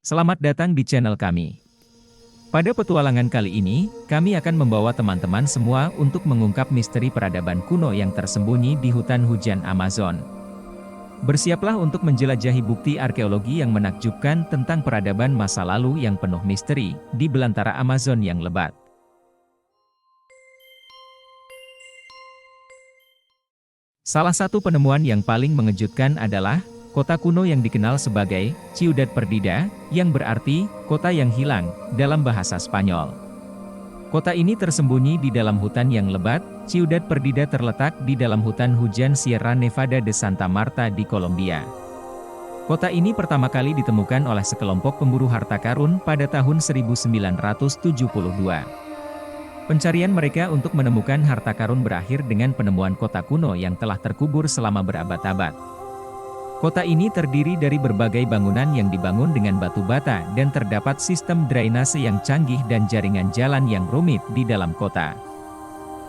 Selamat datang di channel kami. Pada petualangan kali ini, kami akan membawa teman-teman semua untuk mengungkap misteri peradaban kuno yang tersembunyi di hutan hujan Amazon. Bersiaplah untuk menjelajahi bukti arkeologi yang menakjubkan tentang peradaban masa lalu yang penuh misteri di belantara Amazon yang lebat. Salah satu penemuan yang paling mengejutkan adalah kota kuno yang dikenal sebagai Ciudad Perdida, yang berarti kota yang hilang dalam bahasa Spanyol. Kota ini tersembunyi di dalam hutan yang lebat. Ciudad Perdida terletak di dalam hutan hujan Sierra Nevada de Santa Marta di Kolombia. Kota ini pertama kali ditemukan oleh sekelompok pemburu harta karun pada tahun 1972. Pencarian mereka untuk menemukan harta karun berakhir dengan penemuan kota kuno yang telah terkubur selama berabad-abad. Kota ini terdiri dari berbagai bangunan yang dibangun dengan batu bata dan terdapat sistem drainase yang canggih dan jaringan jalan yang rumit di dalam kota.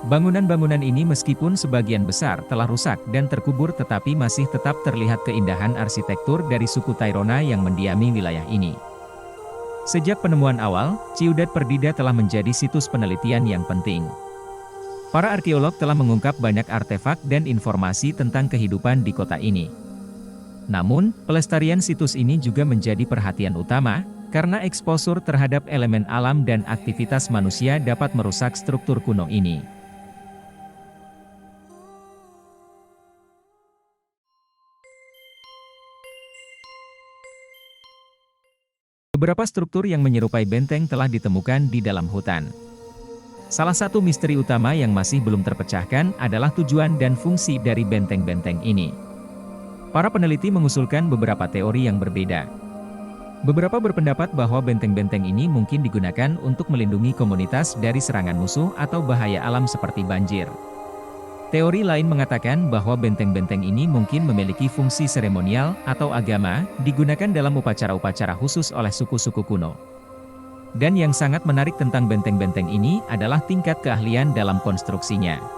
Bangunan-bangunan ini meskipun sebagian besar telah rusak dan terkubur tetapi masih tetap terlihat keindahan arsitektur dari suku Tairona yang mendiami wilayah ini. Sejak penemuan awal, Ciudad Perdida telah menjadi situs penelitian yang penting. Para arkeolog telah mengungkap banyak artefak dan informasi tentang kehidupan di kota ini. Namun, pelestarian situs ini juga menjadi perhatian utama, karena eksposur terhadap elemen alam dan aktivitas manusia dapat merusak struktur kuno ini. Beberapa struktur yang menyerupai benteng telah ditemukan di dalam hutan. Salah satu misteri utama yang masih belum terpecahkan adalah tujuan dan fungsi dari benteng-benteng ini. Para peneliti mengusulkan beberapa teori yang berbeda. Beberapa berpendapat bahwa benteng-benteng ini mungkin digunakan untuk melindungi komunitas dari serangan musuh atau bahaya alam seperti banjir. Teori lain mengatakan bahwa benteng-benteng ini mungkin memiliki fungsi seremonial atau agama, digunakan dalam upacara-upacara khusus oleh suku-suku kuno. Dan yang sangat menarik tentang benteng-benteng ini adalah tingkat keahlian dalam konstruksinya.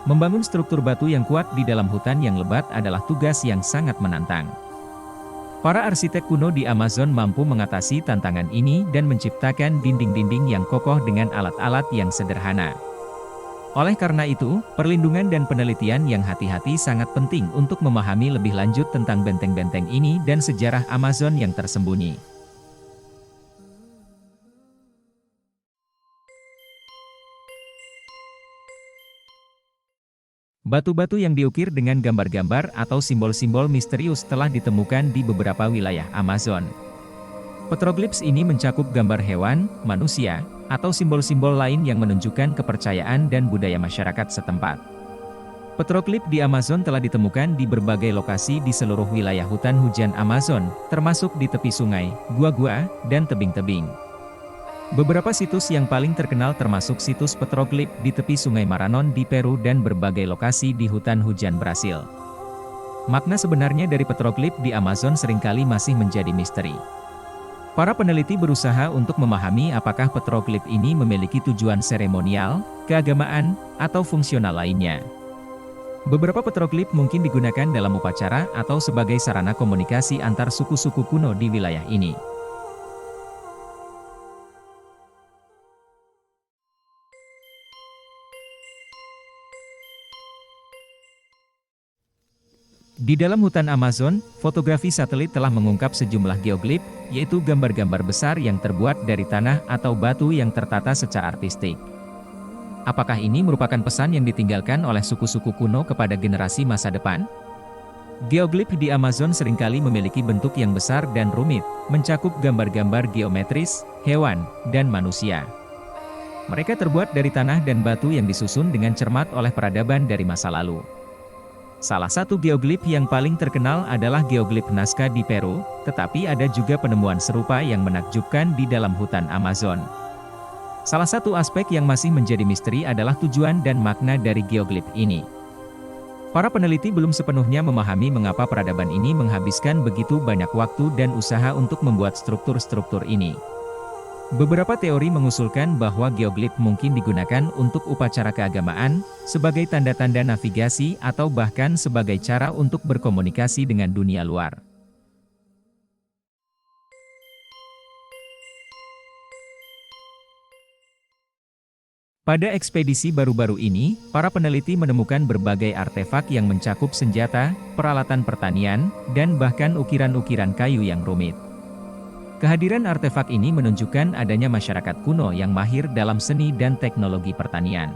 Membangun struktur batu yang kuat di dalam hutan yang lebat adalah tugas yang sangat menantang. Para arsitek kuno di Amazon mampu mengatasi tantangan ini dan menciptakan dinding-dinding yang kokoh dengan alat-alat yang sederhana. Oleh karena itu, perlindungan dan penelitian yang hati-hati sangat penting untuk memahami lebih lanjut tentang benteng-benteng ini dan sejarah Amazon yang tersembunyi. Batu-batu yang diukir dengan gambar-gambar atau simbol-simbol misterius telah ditemukan di beberapa wilayah Amazon. Petroglips ini mencakup gambar hewan, manusia, atau simbol-simbol lain yang menunjukkan kepercayaan dan budaya masyarakat setempat. Petroglip di Amazon telah ditemukan di berbagai lokasi di seluruh wilayah hutan hujan Amazon, termasuk di tepi sungai, gua-gua, dan tebing-tebing. Beberapa situs yang paling terkenal termasuk situs petroglip di tepi Sungai Maranon di Peru dan berbagai lokasi di hutan hujan Brasil. Makna sebenarnya dari petroglip di Amazon seringkali masih menjadi misteri. Para peneliti berusaha untuk memahami apakah petroglip ini memiliki tujuan seremonial, keagamaan, atau fungsional lainnya. Beberapa petroglip mungkin digunakan dalam upacara atau sebagai sarana komunikasi antar suku-suku kuno di wilayah ini. Di dalam hutan Amazon, fotografi satelit telah mengungkap sejumlah geoglif, yaitu gambar-gambar besar yang terbuat dari tanah atau batu yang tertata secara artistik. Apakah ini merupakan pesan yang ditinggalkan oleh suku-suku kuno kepada generasi masa depan? Geoglif di Amazon seringkali memiliki bentuk yang besar dan rumit, mencakup gambar-gambar geometris, hewan, dan manusia. Mereka terbuat dari tanah dan batu yang disusun dengan cermat oleh peradaban dari masa lalu. Salah satu geoglif yang paling terkenal adalah geoglif Nazca di Peru, tetapi ada juga penemuan serupa yang menakjubkan di dalam hutan Amazon. Salah satu aspek yang masih menjadi misteri adalah tujuan dan makna dari geoglif ini. Para peneliti belum sepenuhnya memahami mengapa peradaban ini menghabiskan begitu banyak waktu dan usaha untuk membuat struktur-struktur ini. Beberapa teori mengusulkan bahwa geoglif mungkin digunakan untuk upacara keagamaan, sebagai tanda-tanda navigasi atau bahkan sebagai cara untuk berkomunikasi dengan dunia luar. Pada ekspedisi baru-baru ini, para peneliti menemukan berbagai artefak yang mencakup senjata, peralatan pertanian, dan bahkan ukiran-ukiran kayu yang rumit. Kehadiran artefak ini menunjukkan adanya masyarakat kuno yang mahir dalam seni dan teknologi pertanian.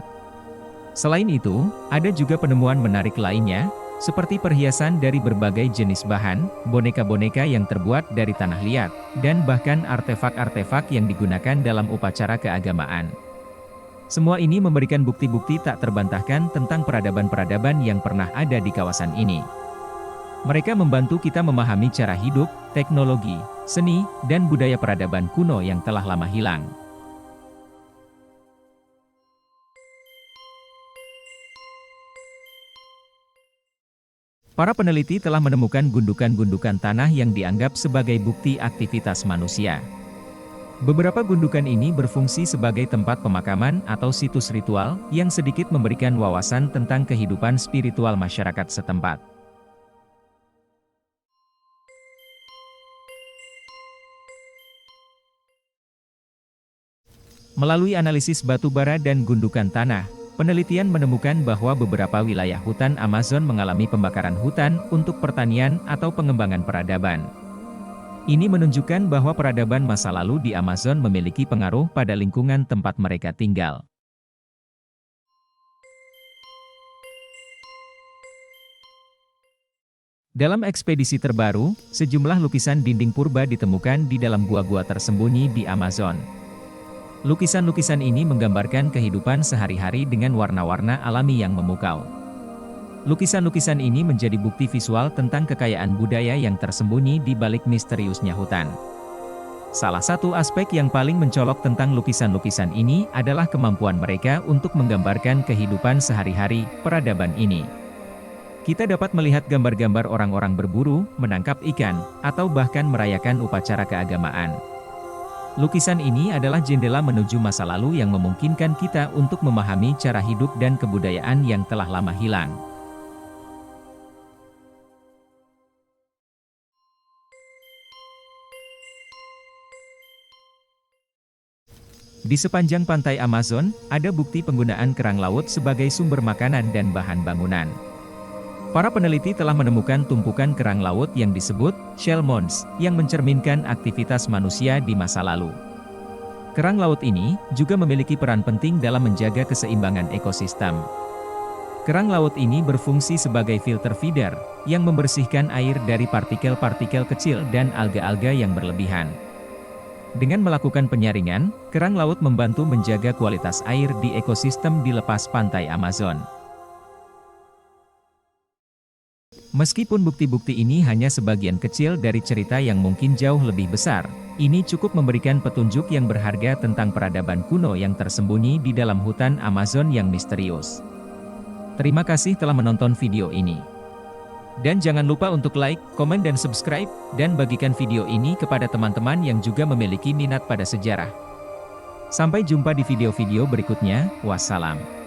Selain itu, ada juga penemuan menarik lainnya, seperti perhiasan dari berbagai jenis bahan, boneka-boneka yang terbuat dari tanah liat, dan bahkan artefak-artefak yang digunakan dalam upacara keagamaan. Semua ini memberikan bukti-bukti tak terbantahkan tentang peradaban-peradaban yang pernah ada di kawasan ini. Mereka membantu kita memahami cara hidup, teknologi, seni, dan budaya peradaban kuno yang telah lama hilang. Para peneliti telah menemukan gundukan-gundukan tanah yang dianggap sebagai bukti aktivitas manusia. Beberapa gundukan ini berfungsi sebagai tempat pemakaman atau situs ritual, yang sedikit memberikan wawasan tentang kehidupan spiritual masyarakat setempat. Melalui analisis batu bara dan gundukan tanah, penelitian menemukan bahwa beberapa wilayah hutan Amazon mengalami pembakaran hutan untuk pertanian atau pengembangan peradaban. Ini menunjukkan bahwa peradaban masa lalu di Amazon memiliki pengaruh pada lingkungan tempat mereka tinggal. Dalam ekspedisi terbaru, sejumlah lukisan dinding purba ditemukan di dalam gua-gua tersembunyi di Amazon. Lukisan-lukisan ini menggambarkan kehidupan sehari-hari dengan warna-warna alami yang memukau. Lukisan-lukisan ini menjadi bukti visual tentang kekayaan budaya yang tersembunyi di balik misteriusnya hutan. Salah satu aspek yang paling mencolok tentang lukisan-lukisan ini adalah kemampuan mereka untuk menggambarkan kehidupan sehari-hari peradaban ini. Kita dapat melihat gambar-gambar orang-orang berburu, menangkap ikan, atau bahkan merayakan upacara keagamaan. Lukisan ini adalah jendela menuju masa lalu yang memungkinkan kita untuk memahami cara hidup dan kebudayaan yang telah lama hilang. Di sepanjang pantai Amazon, ada bukti penggunaan kerang laut sebagai sumber makanan dan bahan bangunan. Para peneliti telah menemukan tumpukan kerang laut yang disebut shell mounds, yang mencerminkan aktivitas manusia di masa lalu. Kerang laut ini juga memiliki peran penting dalam menjaga keseimbangan ekosistem. Kerang laut ini berfungsi sebagai filter feeder, yang membersihkan air dari partikel-partikel kecil dan alga-alga yang berlebihan. Dengan melakukan penyaringan, kerang laut membantu menjaga kualitas air di ekosistem di lepas pantai Amazon. Meskipun bukti-bukti ini hanya sebagian kecil dari cerita yang mungkin jauh lebih besar, ini cukup memberikan petunjuk yang berharga tentang peradaban kuno yang tersembunyi di dalam hutan Amazon yang misterius. Terima kasih telah menonton video ini. Dan jangan lupa untuk like, komen dan subscribe, dan bagikan video ini kepada teman-teman yang juga memiliki minat pada sejarah. Sampai jumpa di video-video berikutnya, wassalam.